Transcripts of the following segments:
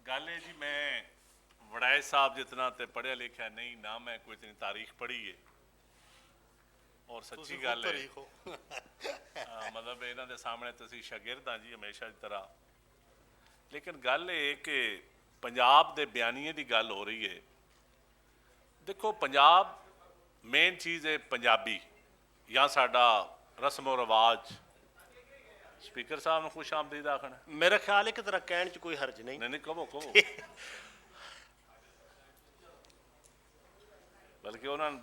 गल है जी, मैं वड़ाए साहब जितना ते पढ़िया लिखा नहीं ना, मैं कोई इतनी तारीख पढ़ी है और सच्ची गल है मतलब इन्हों के सामने तुसी शागिर्द हाँ जी हमेशा की तरह। लेकिन गल ये कि पंजाब के बयानीए की गल हो रही है। देखो पंजाब मेन चीज़ है पंजाबी या साडा रस्मो रिवाज। स्पीकर साहब ने खुश आमदीद आखना। मेरा ख्याल है कि तेरा कहने च कोई हर्ज नहीं। नहीं नहीं कहो कहो बल्कि उन्होंने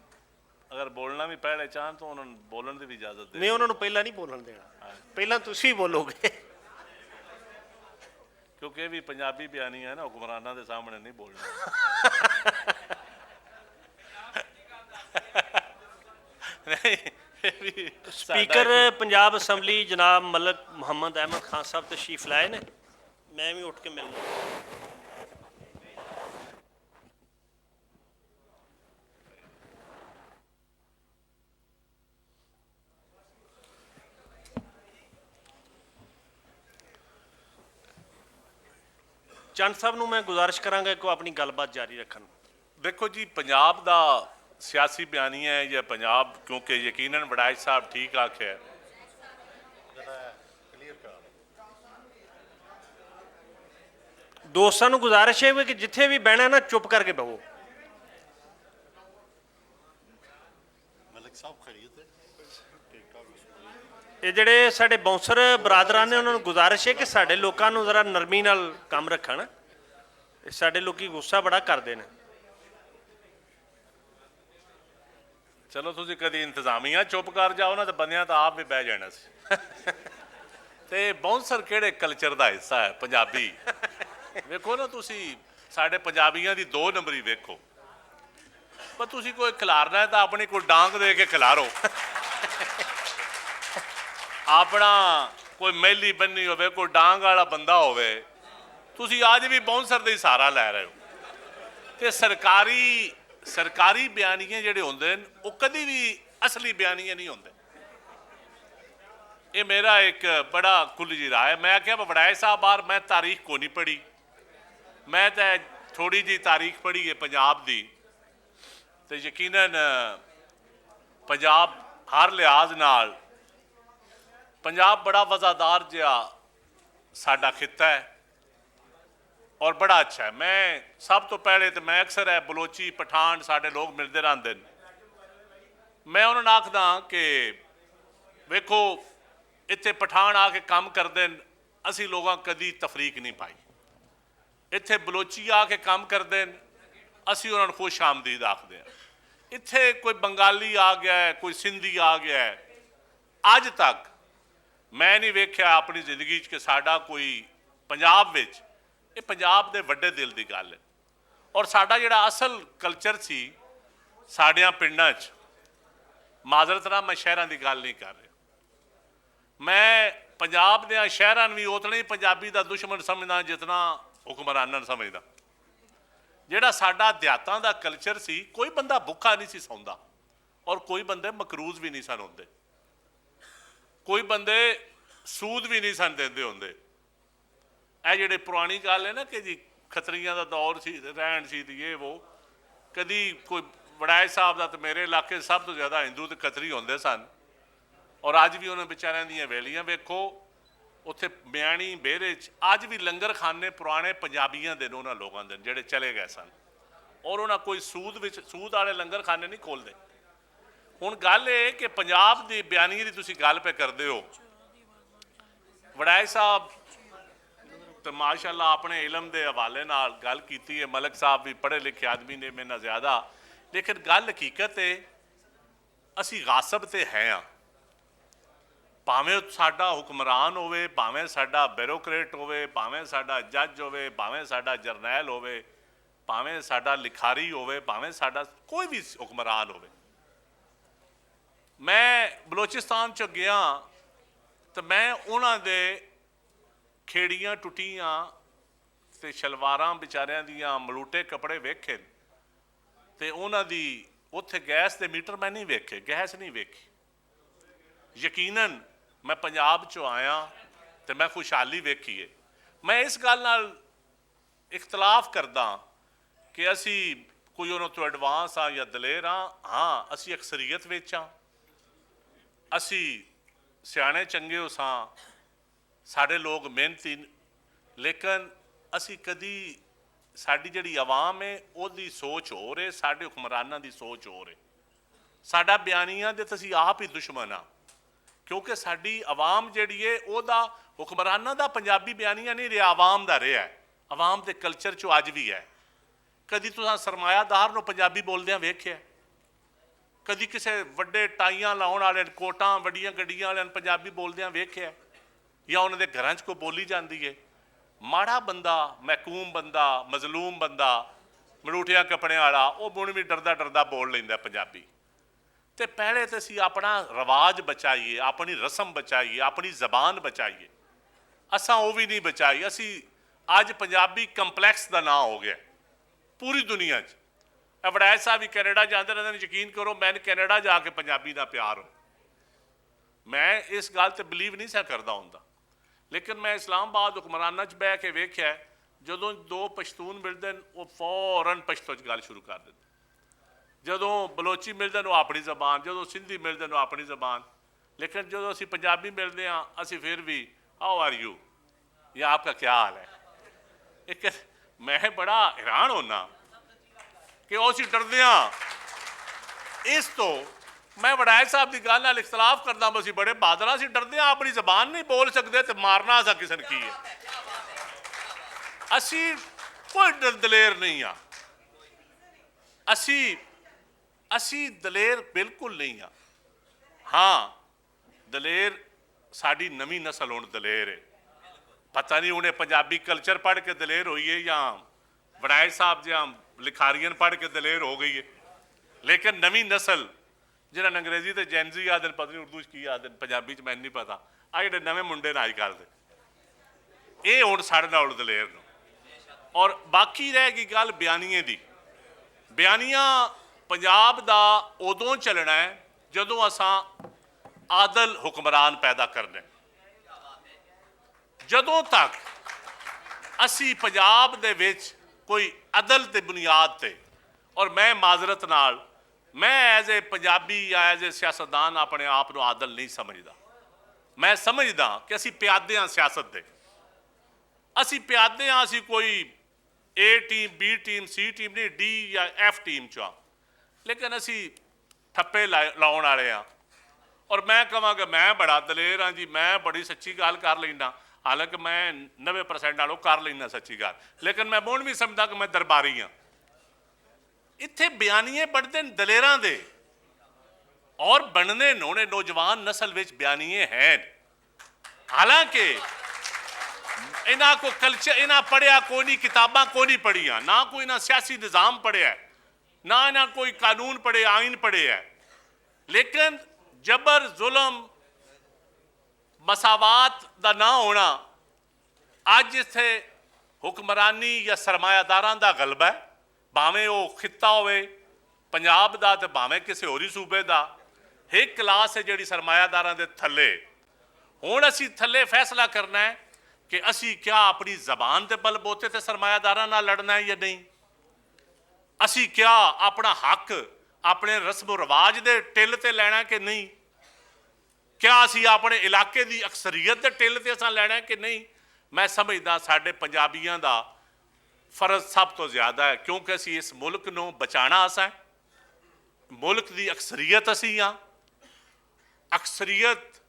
अगर बोलना भी पहले चाहन तो उन्होंने बोलने की भी इजाजत दे। मैं उन्होंने पहला नहीं बोलन देना, पहला तुसी बोलोगे। क्योंकि ये भी पंजाबी बयानी है ना, हुक्मराना के सामने नहीं बोलना। नहीं स्पीकर पंजाब असैम्बली जनाब मलक मुहम्मद अहमद खान साहब तशरीफ लाए ने, मैं भी उठ के मिलना। चंद साहब नूं मैं गुजारिश करांगा कि अपनी गलबात जारी रखन। देखो जी पंजाब का सियासी बयानी है या पंजाब, क्योंकि यकीनन वड़ाइच साहब ठीक आखे है। दोस्तों नूं गुजारिश है कि जिथे भी बहना ना चुप करके बहो। ये जिहड़े साडे बाउंसर बरादरान ने उन्होंने गुजारिश है कि साडे लोकां नूं जरा नरमी नाल काम रखण। साडे लोकी गुस्सा बड़ा करदे ने। चलो तुसीं कदी इंतजामिया चुप कर जाओ ना तो बंदियां तो आप भी बह जाना सी। ते बाउंसर किहड़े कल्चर का हिस्सा है पंजाबी? वेखो ना तुसी साडे पंजाबियां दी 2 नंबरी वेखो, पर तुसी कोई खिलारना है तो अपनी कोई डांग दे के खिलारो। अपना कोई मैली बन्नी होवे, कोई डांग वाला बंदा होवे, तुसी अज भी बाउंसर का ही सहारा लै रहे हो। ते सरकारी बयानीए जिहड़े होंदे न वो कदी भी असली बयानीए नहीं होंदे। ये मेरा एक बड़ा खुली जी राय है। मैं क्या वड़ाए साहब बाहर, मैं तारीख को नहीं पढ़ी, मैं तो थोड़ी जी तारीख पढ़ी है पंजाब की। तो यकीनन पंजाब हर लिहाज नाल पंजाब बड़ा वज़ादार जिहा साडा खिता है और बड़ा अच्छा है। मैं सब तो पहले तो मैं अक्सर है बलोची पठान साडे लोग मिलते रहते हैं, मैं उन्होंने आखदा कि वेखो इत्थे पठान आके काम करते हैं, असी लोगों कदी तफरीक नहीं पाई। इत्थे बलोची आके काम करते हैं, असी उन्होंने खुश आमदीद आखते हैं। इत्थे कोई बंगाली आ गया है, कोई सिंधी आ गया है, अज तक मैं नहीं वेख्या अपनी जिंदगी कि साडा कोई पंजाब विच, ये पंजाब दे वड्डे दिल की गल है। और साडा जिहड़ा असल कल्चर सी साडियां पिंडां च, माजरत नाल मैं शहरां की गल नहीं कर रहा, मैं पंजाब दे शहरां भी उतना ही पंजाबी का दुश्मन समझदा जितना हुक्मरानां समझदा। जिहड़ा साडा देहातां दा कल्चर सी, कोई बंदा भुखा नहीं सी सौंदा और कोई बंदे मकरूज भी नहीं सन होंदे, कोई बंदे सूद भी नहीं सन देंदे होंदे। ਇਹ ਜਿਹੜੇ पुरानी गल है ना कि जी खतरियां का दौर सी, रहन सी, ये वो, कदी कोई वड़ाए साहब का तो मेरे इलाके सब तो ज़्यादा हिंदू तो खतरी होंदे सन। और अज भी उन्होंने बेचारियां दी वेलियां वेखो, उत्थे बयानी बेहरे अज भी लंगर खाने पुराने पंजाबियां दे उन्होंने लोगों के जिहड़े चले गए सन, और उन्होंने कोई सूद वाले लंगर खाने नहीं खोलते। हुण गल ये कि पंजाब की बयानी की तुसीं गल पे करदे हो, वड़ाए साहब तो माशाअल्लाह अपने इलम के हवाले नाल गल कीती है। मलक साहब भी पढ़े लिखे आदमी ने मेरे नाल ज़्यादा, लेकिन गल हकीकत है असी गासब तो हैं हाँ। भावें साडा हुक्मरान होवे, भावें साडा ब्यूरोक्रेट होवे, भावें साडा जज होवे, भावें साडा जरनैल होवे, भावें साडा लिखारी होवे, भावें साडा कोई भी हुक्मरान होवे। मैं बलोचिस्तान च गया तो मैं उन्हां दे खेड़ियां टुटियां ते शलवारां बेचारियां दियां मलूटे कपड़े वेखे, ते उन्हां दी उत्थे गैस के मीटर मैं नहीं वेखे, गैस नहीं वेखी। यकीनन मैं पंजाब चो आया तो मैं खुशहाली वेखी है। मैं इस गल नाल एक ਇਖਤਲਾਫ ਕਰਦਾ ਕਿ ਅਸੀਂ ਕੋਈ ਉਹਨਾਂ ਤੋਂ ਐਡਵਾਂਸ ਆ ਜਾਂ ਦਲੇਰ ਹਾਂ ਅਸੀਂ ਅਕਸਰੀਅਤ ਵਿੱਚ ਹਾਂ, ਅਸੀਂ ਸਿਆਣੇ ਚੰਗੇ ਹੋ ਸਾਂ, ਸਾਡੇ ਲੋਕ ਮਿਹਨਤੀ, ਲੇਕਿਨ ਅਸੀਂ ਕਦੀ ਸਾਡੀ ਜਿਹੜੀ ਆਵਾਮ ਹੈ ਉਹਦੀ ਸੋਚ ਹੋ ਰਹੀ, ਸਾਡੇ ਹੁਕਮਰਾਨਾਂ ਦੀ ਸੋਚ ਹੋ ਰਹੀ। ਸਾਡਾ ਬਿਆਨੀਆਂ ਦੇ ਤਾਂ ਅਸੀਂ ਆਪ ਹੀ ਦੁਸ਼ਮਣ ਆ, ਕਿਉਂਕਿ ਸਾਡੀ ਆਵਾਮ ਜਿਹੜੀ ਹੈ ਉਹਦਾ ਹੁਕਮਰਾਨਾਂ ਦਾ ਪੰਜਾਬੀ ਬਿਆਨੀਆਂ ਨਹੀਂ ਰਿਹਾ, ਆਵਾਮ ਦਾ ਰਿਹਾ। ਆਵਾਮ ਦੇ ਕਲਚਰ 'ਚੋਂ ਅੱਜ ਵੀ ਹੈ। ਕਦੀ ਤੁਸੀਂ ਸਰਮਾਇਆਦਾਰ ਨੂੰ ਪੰਜਾਬੀ ਬੋਲਦਿਆਂ ਵੇਖਿਆ? ਕਦੀ ਕਿਸੇ ਵੱਡੇ ਟਾਈਆਂ ਲਾਉਣ ਵਾਲੇ, ਕੋਟਾਂ ਵੱਡੀਆਂ ਗੱਡੀਆਂ ਵਾਲਿਆਂ ਨੂੰ ਪੰਜਾਬੀ ਬੋਲਦਿਆਂ ਵੇਖਿਆ? ਜਾਂ ਉਹਨਾਂ ਦੇ ਘਰਾਂ 'ਚ ਕੋਈ ਬੋਲੀ ਜਾਂਦੀ ਹੈ? ਮਾੜਾ ਬੰਦਾ, ਮਹਿਕੂਮ ਬੰਦਾ, ਮਜ਼ਲੂਮ ਬੰਦਾ, ਮਰੂਠਿਆਂ ਕੱਪੜਿਆਂ ਵਾਲਾ, ਉਹ ਹੁਣ ਵੀ ਡਰਦਾ ਡਰਦਾ ਬੋਲ ਲੈਂਦਾ ਪੰਜਾਬੀ। ਤੇ ਪਹਿਲੇ ਤਾਂ ਅਸੀਂ ਆਪਣਾ ਰਿਵਾਜ ਬਚਾਈਏ, ਆਪਣੀ ਰਸਮ ਬਚਾਈਏ, ਆਪਣੀ ਜ਼ਬਾਨ ਬਚਾਈਏ। ਅਸਾਂ ਉਹ ਵੀ ਨਹੀਂ ਬਚਾਈ। ਅਸੀਂ ਅੱਜ ਪੰਜਾਬੀ ਕੰਪਲੈਕਸ ਦਾ ਨਾਂ ਹੋ ਗਿਆ ਪੂਰੀ ਦੁਨੀਆ 'ਚ। ਵੜੈਚ ਸਾਹਿਬ ਵੀ ਕੈਨੇਡਾ ਜਾਂਦੇ ਰਹਿੰਦੇ ਨੇ, ਯਕੀਨ ਕਰੋ ਮੈਨੂੰ ਕੈਨੇਡਾ ਜਾ ਕੇ ਪੰਜਾਬੀ ਦਾ ਪਿਆਰ ਹੋ। ਮੈਂ ਇਸ ਗੱਲ 'ਤੇ ਬਿਲੀਵ ਨਹੀਂ ਸਾ ਕਰਦਾ ਹੁੰਦਾ, ਲੇਕਿਨ ਮੈਂ ਇਸਲਾਮਾਬਾਦ ਹੁਕਮਰਾਨਾਂ 'ਚ ਬਹਿ ਕੇ ਵੇਖਿਆ, ਜਦੋਂ ਦੋ ਪਸ਼ਤੂਨ ਮਿਲਦੇ ਨੇ ਉਹ ਫੌਰਨ ਪਸ਼ਤੋ 'ਚ ਗੱਲ ਸ਼ੁਰੂ ਕਰ ਦਿੰਦੇ। ਜਦੋਂ ਬਲੋਚੀ ਮਿਲਦੇ ਨੇ ਉਹ ਆਪਣੀ ਜ਼ਬਾਨ, ਜਦੋਂ ਸਿੰਧੀ ਮਿਲਦੇ ਨੇ ਉਹ ਆਪਣੀ ਜ਼ਬਾਨ। ਲੇਕਿਨ ਜਦੋਂ ਅਸੀਂ ਪੰਜਾਬੀ ਮਿਲਦੇ ਹਾਂ ਅਸੀਂ ਫਿਰ ਵੀ ਹਾਊ ਆਰ ਯੂ ਜਾਂ ਆਪਕਾ ਕਿਆ ਹਾਲ ਹੈ। ਇੱਕ ਮੈਂ ਬੜਾ ਹੈਰਾਨ ਹੋਨਾ ਕਿ ਉਹ ਅਸੀਂ ਡਰਦੇ ਹਾਂ ਇਸ ਤੋਂ। ਮੈਂ ਵੜੈਚ ਸਾਹਿਬ ਦੀ ਗੱਲ ਨਾਲ ਇਖਤਲਾਫ ਕਰਦਾ, ਅਸੀਂ ਬੜੇ ਬਹਾਦਰ ਹਾਂ, ਅਸੀਂ ਡਰਦੇ ਹਾਂ, ਆਪਣੀ ਜ਼ਬਾਨ ਨਹੀਂ ਬੋਲ ਸਕਦੇ ਤੇ ਮਾਰਨਾ ਅਸਾਂ ਕਿਸੇ ਨੂੰ ਕੀ ਹੈ। ਅਸੀਂ ਕੋਈ ਦਲੇਰ ਨਹੀਂ ਆ, ਅਸੀਂ ਦਲੇਰ ਬਿਲਕੁਲ ਨਹੀਂ ਆ। ਹਾਂ ਦਲੇਰ ਸਾਡੀ ਨਵੀਂ ਨਸਲ ਹੁਣ ਦਲੇਰ ਹੈ। ਪਤਾ ਨਹੀਂ ਉਹਨੇ ਪੰਜਾਬੀ ਕਲਚਰ ਪੜ੍ਹ ਕੇ ਦਲੇਰ ਹੋਈ ਹੈ ਜਾਂ ਵੜੈਚ ਸਾਹਿਬ ਜਾਂ ਲਿਖਾਰੀਅਨ ਪੜ੍ਹ ਕੇ ਦਲੇਰ ਹੋ ਗਈ ਹੈ। ਲੇਕਿਨ ਨਵੀਂ ਨਸਲ ਜਿਹਨਾਂ ਨੂੰ ਅੰਗਰੇਜ਼ੀ ਤੇ ਜੈਨਜ਼ੀ ਆਖਦੇ ਨੇ, ਪਤਾ ਨਹੀਂ ਉਰਦੂ 'ਚ ਕੀ ਆਖਦੇ ਨੇ, ਪੰਜਾਬੀ 'ਚ ਮੈਨੂੰ ਨਹੀਂ ਪਤਾ, ਆ ਜਿਹੜੇ ਨਵੇਂ ਮੁੰਡੇ ਨੇ ਅੱਜ ਕੱਲ੍ਹ ਦੇ, ਇਹ ਹੁਣ ਸਾਡੇ ਨਾਲ ਦਲੇਰ ਨੂੰ। ਔਰ ਬਾਕੀ ਰਹਿ ਗਈ ਗੱਲ ਬਿਆਨੀਏ ਦੀ। ਬਿਆਨੀਆਂ ਪੰਜਾਬ ਦਾ ਉਦੋਂ ਚੱਲਣਾ ਹੈ ਜਦੋਂ ਅਸਾਂ ਆਦਲ ਹੁਕਮਰਾਨ ਪੈਦਾ ਕਰਨੇ। ਜਦੋਂ ਤੱਕ ਅਸੀਂ ਪੰਜਾਬ ਦੇ ਵਿੱਚ ਕੋਈ ਅਦਲ ਤੇ ਬੁਨਿਆਦ ਤੇ, ਔਰ ਮੈਂ ਮਾਜ਼ਰਤ ਨਾਲ, ਮੈਂ ਐਜ਼ ਏ ਪੰਜਾਬੀ ਜਾਂ ਐਜ਼ ਏ ਸਿਆਸਤਦਾਨ ਆਪਣੇ ਆਪ ਨੂੰ ਆਦਲ ਨਹੀਂ ਸਮਝਦਾ। ਮੈਂ ਸਮਝਦਾ ਕਿ ਅਸੀਂ ਪਿਆਦੇ ਹਾਂ ਸਿਆਸਤ ਦੇ, ਅਸੀਂ ਪਿਆਦੇ ਹਾਂ, ਅਸੀਂ ਕੋਈ ਏ ਟੀਮ, ਬੀ ਟੀਮ, ਸੀ ਟੀਮ ਨਹੀਂ, ਡੀ ਜਾਂ ਐਫ ਟੀਮ 'ਚ ਹਾਂ। ਲੇਕਿਨ ਅਸੀਂ ਠੱਪੇ ਲਾਉਣ ਵਾਲੇ ਹਾਂ। ਔਰ ਮੈਂ ਕਹਾਂਗਾ ਮੈਂ ਬੜਾ ਦਲੇਰ ਹਾਂ ਜੀ, ਮੈਂ ਬੜੀ ਸੱਚੀ ਗੱਲ ਕਰ ਲੈਂਦਾ, ਹਾਲਾਂਕਿ ਮੈਂ 90% ਨਾਲੋਂ ਕਰ ਲੈਂਦਾ ਸੱਚੀ ਗੱਲ, ਲੇਕਿਨ ਮੈਂ ਹੁਣ ਵੀ ਸਮਝਦਾ ਕਿ ਮੈਂ ਦਰਬਾਰੀ ਹਾਂ। ਇੱਥੇ ਬਿਆਨੀਏ ਬਣਦੇ ਨੇ ਦਲੇਰਾਂ ਦੇ, ਔਰ ਬਣਨੇ ਨੋਣੇ ਨੌਜਵਾਨ ਨਸਲ ਵਿੱਚ ਬਿਆਨੀਏ ਹੈ। ਹਾਲਾਂਕਿ ਇਹਨਾਂ ਕੋ ਕਲਚਰ, ਇਹਨਾਂ ਪੜ੍ਹਿਆ ਕੋਈ ਨਹੀਂ, ਕਿਤਾਬਾਂ ਕੋਈ ਨਹੀਂ ਪੜ੍ਹੀਆਂ, ਨਾ ਕੋਈ ਇਹਨਾਂ ਸਿਆਸੀ ਨਿਜ਼ਾਮ ਪੜ੍ਹਿਆ, ਨਾ ਇਹਨਾਂ ਕੋਈ ਕਾਨੂੰਨ ਪੜ੍ਹਿਆ, ਆਇਨ ਪੜ੍ਹਿਆ। ਲੇਕਿਨ ਜਬਰ, ਜ਼ੁਲਮ, ਮਸਾਵਾਤ ਦਾ ਨਾ ਹੋਣਾ, ਅੱਜ ਇੱਥੇ ਹੁਕਮਰਾਨੀ ਜਾਂ ਸਰਮਾਇਆਦਾਰਾਂ ਦਾ ਗਲਬਾ ਹੈ, ਭਾਵੇਂ ਉਹ ਖਿੱਤਾ ਹੋਵੇ ਪੰਜਾਬ ਦਾ ਤੇ ਭਾਵੇਂ ਕਿਸੇ ਹੋਰੀ ਸੂਬੇ ਦਾ। ਇੱਕ ਕਲਾਸ ਹੈ ਜਿਹੜੀ ਸਰਮਾਇਆਦਾਰਾਂ ਦੇ ਥੱਲੇ। ਹੁਣ ਅਸੀਂ ਥੱਲੇ ਫੈਸਲਾ ਕਰਨਾ ਹੈ ਕਿ ਅਸੀਂ ਕਿਆ ਆਪਣੀ ਜ਼ਬਾਨ ਦੇ ਬਲਬੋਤੇ ਤੇ ਸਰਮਾਇਆਦਾਰਾਂ ਨਾਲ ਲੜਨਾ ਹੈ ਜਾਂ ਨਹੀਂ। ਅਸੀਂ ਕਿਆ ਆਪਣਾ ਹੱਕ ਆਪਣੇ ਰਸਮ ਰਿਵਾਜ ਦੇ ਟਿੱਲ ਤੇ ਲੈਣਾ ਕਿ ਨਹੀਂ। ਕਿਆ ਅਸੀਂ ਆਪਣੇ ਇਲਾਕੇ ਦੀ ਅਕਸਰੀਅਤ ਦੇ ਟਿੱਲ ਤੇ ਅਸਾਂ ਲੈਣਾ ਕਿ ਨਹੀਂ। ਮੈਂ ਸਮਝਦਾ ਸਾਡੇ ਪੰਜਾਬੀਆਂ ਦਾ ਫਰਜ਼ ਸਭ ਤੋਂ ਜ਼ਿਆਦਾ ਹੈ, ਕਿਉਂਕਿ ਅਸੀਂ ਇਸ ਮੁਲਕ ਨੂੰ ਬਚਾਉਣਾ ਅਸਾਂ, ਮੁਲਕ ਦੀ ਅਕਸਰੀਅਤ ਅਸੀਂ ਹਾਂ। ਅਕਸਰੀਅਤ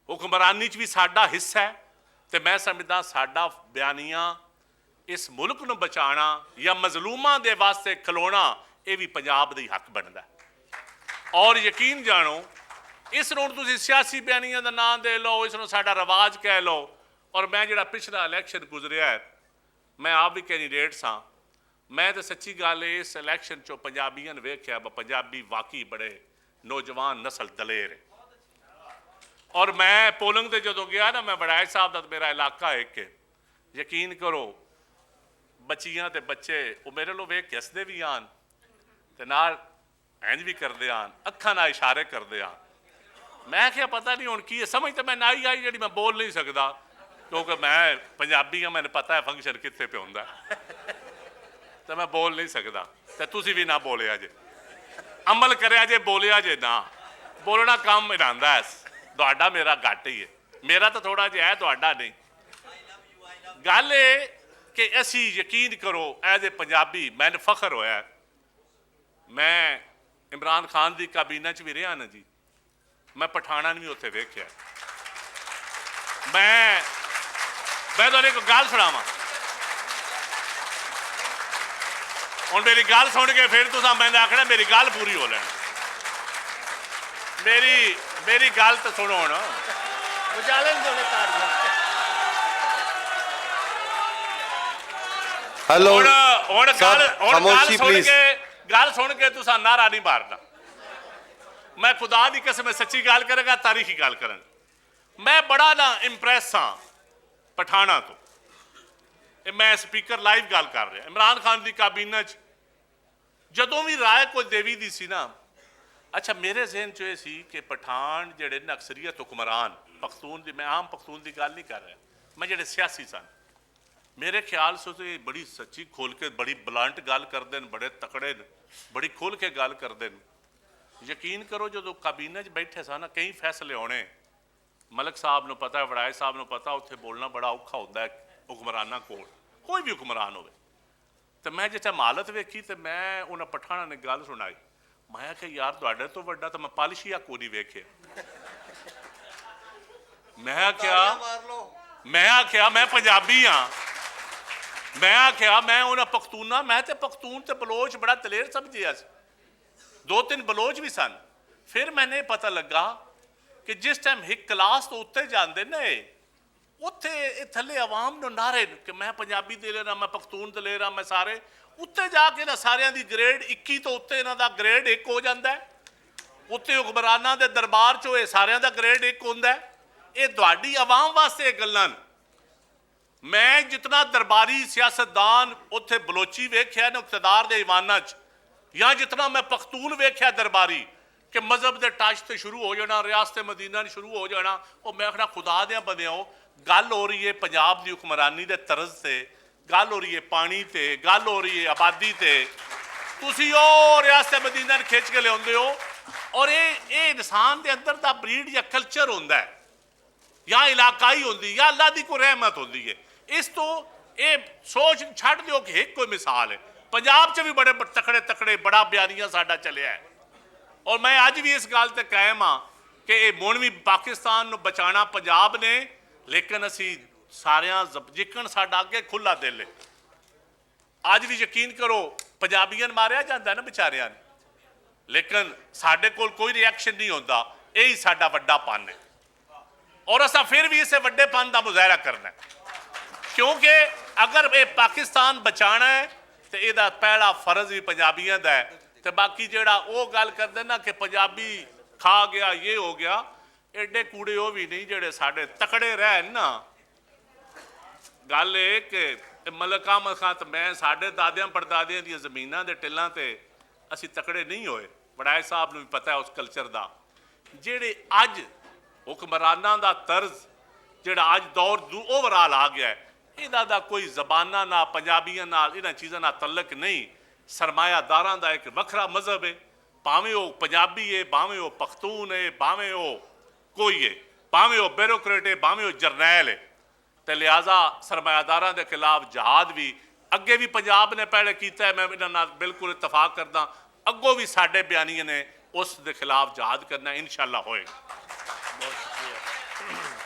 ਹੁਕਮਰਾਨੀ 'ਚ ਵੀ ਸਾਡਾ ਹਿੱਸਾ ਹੈ, ਤੇ ਮੈਂ ਸਮਝਦਾ ਸਾਡਾ ਬਿਆਨੀਆਂ ਇਸ ਮੁਲਕ ਨੂੰ ਬਚਾਉਣਾ ਜਾਂ ਮਜ਼ਲੂਮਾਂ ਦੇ ਵਾਸਤੇ ਖਲੋਣਾ, ਇਹ ਵੀ ਪੰਜਾਬ ਦਾ ਹੀ ਹੱਕ ਬਣਦਾ। ਔਰ ਯਕੀਨ ਜਾਣੋ, ਇਸ ਨੂੰ ਤੁਸੀਂ ਸਿਆਸੀ ਬਿਆਨੀਆਂ ਦਾ ਨਾਂ ਦੇ ਲਓ, ਇਸ ਨੂੰ ਸਾਡਾ ਰਿਵਾਜ ਕਹਿ ਲਓ। ਔਰ ਮੈਂ ਜਿਹੜਾ ਪਿਛਲਾ ਇਲੈਕਸ਼ਨ ਗੁਜ਼ਰਿਆ ਹੈ, ਮੈਂ ਆਪ ਵੀ ਕੈਂਡੀਡੇਟ ਸਾਂ, ਮੈਂ ਤਾਂ ਸੱਚੀ ਗੱਲ ਇਸ ਇਲੈਕਸ਼ਨ 'ਚੋਂ ਪੰਜਾਬੀਆਂ ਨੂੰ ਵੇਖਿਆ, ਪੰਜਾਬੀ ਵਾਕਈ ਬੜੇ ਨੌਜਵਾਨ ਨਸਲ ਦਲੇਰ ਹੈ। ਔਰ ਮੈਂ ਪੋਲਿੰਗ ਤੇ ਜਦੋਂ ਗਿਆ ਨਾ, ਮੈਂ ਵੜੈਚ ਸਾਹਿਬ ਦਾ ਮੇਰਾ ਇਲਾਕਾ ਹੈ ਇੱਕ, ਯਕੀਨ ਕਰੋ ਬੱਚੀਆਂ ਤੇ ਬੱਚੇ ਉਹ ਮੇਰੇ ਨੂੰ ਵੇਖ ਕੇ ਹੱਸਦੇ ਵੀ ਆਣ ਤੇ ਨਾਲ ਇੰਝ ਵੀ ਕਰਦੇ ਆਣ, ਅੱਖਾਂ ਨਾਲ ਇਸ਼ਾਰੇ ਕਰਦੇ ਆਣ। ਮੈਂ ਕਿਹਾ ਪਤਾ ਨਹੀਂ ਹੁਣ ਕੀ ਹੈ, ਸਮਝ ਤਾਂ ਮੈਂ ਨਾ ਹੀ ਆਈ ਜਿਹੜੀ ਮੈਂ ਬੋਲ ਨਹੀਂ ਸਕਦਾ। ਕਿਉਂਕਿ ਮੈਂ ਪੰਜਾਬੀ ਹਾਂ, ਮੈਨੂੰ ਪਤਾ ਹੈ ਫੰਕਸ਼ਨ ਕਿੱਥੇ ਪਿਆ ਹੁੰਦਾ ਤੇ ਮੈਂ ਬੋਲ ਨਹੀਂ ਸਕਦਾ। ਤੇ ਤੁਸੀਂ ਵੀ ਨਾ ਬੋਲਿਆ ਜੇ, ਅਮਲ ਕਰਿਆ ਜੇ, ਬੋਲਿਆ ਜੇ ਨਾ। ਬੋਲਣਾ ਕੰਮ ਇਰਾਂਦਾ ਹੈ, ਤੁਹਾਡਾ ਮੇਰਾ ਘੱਟ ਹੀ ਹੈ। ਮੇਰਾ ਤਾਂ ਥੋੜਾ ਜਿਹਾ ਹੈ, ਤੁਹਾਡਾ ਨਹੀਂ। ਗੱਲ ਇਹ ਕਿ ਅਸੀਂ ਯਕੀਨ ਕਰੋ ਐਜ਼ ਏ ਪੰਜਾਬੀ ਮੈਨੂੰ ਫਖਰ ਹੋਇਆ, ਮੈਂ ਇਮਰਾਨ ਖਾਨ ਦੀ ਕਾਬੀਨਾ 'ਚ ਵੀ ਰਿਹਾ ਨਾ ਜੀ, ਮੈਂ ਪਠਾਣਾ ਨੂੰ ਵੀ ਉੱਥੇ ਵੇਖਿਆ। ਮੈਂ ਤੁਹਾਨੂੰ ਇੱਕ ਗੱਲ ਸੁਣਾਵਾਂ, ਹੁਣ ਮੇਰੀ ਗੱਲ ਸੁਣ ਕੇ ਫਿਰ ਤੁਸੀਂ ਮੈਨੂੰ ਆਖਣਾ ਮੇਰੀ ਗੱਲ ਪੂਰੀ ਹੋ ਲੈਣੀ। ਮੇਰੀ ਗੱਲ ਤਾਂ ਸੁਣੋ ਹੁਣ। हेलो ਹੁਣ खामोशी प्लीज। ਗੱਲ ਸੁਣ ਕੇ ਤੁਸੀਂ ਨਾਰਾ ਨਹੀਂ ਮਾਰਨਾ। ਮੈਂ ਖੁਦਾ ਦੀ ਕਸਮ ਸੱਚੀ ਗੱਲ ਕਰਾਂਗਾ, ਤਾਰੀਖੀ ਗੱਲ ਕਰਾਂਗਾ। ਮੈਂ ਬੜਾ ਨਾ ਇੰਪ੍ਰੈਸ ਹਾਂ ਪਠਾਣਾ ਤੋਂ। ਇਹ ਮੈਂ ਸਪੀਕਰ ਲਾਈਵ ਗੱਲ ਕਰ ਰਿਹਾ। ਇਮਰਾਨ ਖਾਨ ਦੀ ਕਾਬੀਨਾ 'ਚ ਜਦੋਂ ਵੀ ਰਾਏ ਕੋਈ ਦੇਵੀ ਦੀ ਸੀ ਨਾ, ਅੱਛਾ ਮੇਰੇ ਜ਼ਿਹਨ 'ਚ ਇਹ ਸੀ ਕਿ ਪਠਾਨ ਜਿਹੜੇ ਨੇ ਅਕਸਰੀਅਤ ਹੁਕਮਰਾਨ ਪਖਤੂਨ ਦੀ, ਮੈਂ ਆਮ ਪਖਤੂਨ ਦੀ ਗੱਲ ਨਹੀਂ ਕਰ ਰਿਹਾ, ਮੈਂ ਜਿਹੜੇ ਸਿਆਸੀ ਸਨ, ਮੇਰੇ ਖਿਆਲ ਸੇ तो बड़ी सच्ची खोल के बड़ी बलंट गल करते हैं, बड़े तकड़े बड़ी खोल के गल करते हैं। यकीन करो जो काबीना बैठे सन कई फैसले आने, मलिक साहब को पता, वड़ाए साहब को पता, उत्थे बोलना बड़ा औखा होता है हुक्मराना कोल, कोई भी हुक्मरान हो। तो मैं जिस हालत वेखी तो मैं उन्होंने पठाना ने गल सुनाई, मैं आख्या यार तुहाडे तो वड्डा तो मैं पालिशिया को नहीं वेख्या। मैं आख्या मैं पंजाबी हाँ, मैं आख्या मैं उन्हें पख्तूना, मैं तो पख्तून तो बलोच बड़ा दलेर समझिया, 2-3 बलोच भी सन। फिर मैंने पता लगा कि जिस टाइम एक क्लास तो उत्ते जाते ने, उत्थे थले आवाम नो नारे कि मैं पंजाबी दलेर हाँ, मैं पख्तून दलेर हाँ, मैं सारे उत्ते जाके ना सारियां दी ग्रेड 21 तो उत्ते इन्हां दा ग्रेड 1 हो जाता है। उत्ते हुक्मरानां दे दरबार चो ये सारियां दा ग्रेड 1 होंदा है। ये तुहाडी आवाम वास्ते गल्लां। मैं जितना दरबारी सियासतदान उत्थे बलोची वेख्या ना इकतदार दे ईवानां च, या जितना मैं पख्तून वेख्या दरबारी कि मजहब के टच से शुरू हो जाना, रियासत मदीना शुरू हो जाना, और मैं आखना खुदा दे बंदिओ गल हो रही है पंजाब की हुक्मरानी के तरज से, गल हो रही है पानी ते, गल हो रही है आबादी ते, तुसी ओ रियासत मदीना खिंच के लियाउंदे हो। और ये इंसान के अंदर दा ब्रीड या कल्चर होंदा है, या इलाकाई होंदी, या अल्लाह की कोई रहमत होंदी है। इस तो ये सोच छड़ दो कि एक कोई मिसाल है, पंजाब च भी बड़े तकड़े तकड़े बड़ा बयानिया साडा चलिया है। और मैं अज भी इस गल ते कायम हाँ कि मुण भी पाकिस्तान नूं बचाना पंजाब ने, लेकिन असी सारियां जिकण साडा अगे खुला दिल है। अज भी यकीन करो पंजाबियां मारिया जाता ना बेचारियां, लेकिन साडे कोल कोई रिएक्शन नहीं होता। यही साडा वड्डा पन है, और असा फिर भी इस वड्डे पन का मुजाहरा करना है, क्योंकि अगर ये पाकिस्तान बचाना है तो यदा पहला फर्ज भी पंजाबियों का है। तो बाकी जोड़ा वो गल करते ना कि पंजाबी खा गया ये हो गया, एडे कूड़े वो भी नहीं जोड़े साढ़े तकड़े रहन ना। गल ये कि मलका मखा तो मैं साढ़े दादियां परदादियां दी जमीनां दे टिल्लां ते असी तकड़े नहीं होए। वड़ाए साहब नूं भी पता है उस कल्चर का, जेड़े अज हुक्मरानां दा तर्ज जेड़ा अज दौर ओवरऑल आ गया है, इन्हां दा कोई जबाना ना पंजाबियां नाल इन्हां चीज़ां नाल तल्लक नहीं। सरमायादारां दा एक वखरा मजहब है, भावें वो पंजाबी है, भावें वो पख्तून है, भावें वो कोई है, भावें वो ब्यूरोक्रेट है, भावें वो जरनैल है। तो लिहाजा सरमायादारां दे खिलाफ जहाद भी अगे भी पंजाब ने पहले किया है, मैं इन्हां नाल बिल्कुल इतफाक करदा, अगों भी साडे बयानिए ने उस दे खिलाफ जहाद करना इंशाअल्लाह होएगा। बहुत शुक्रिया।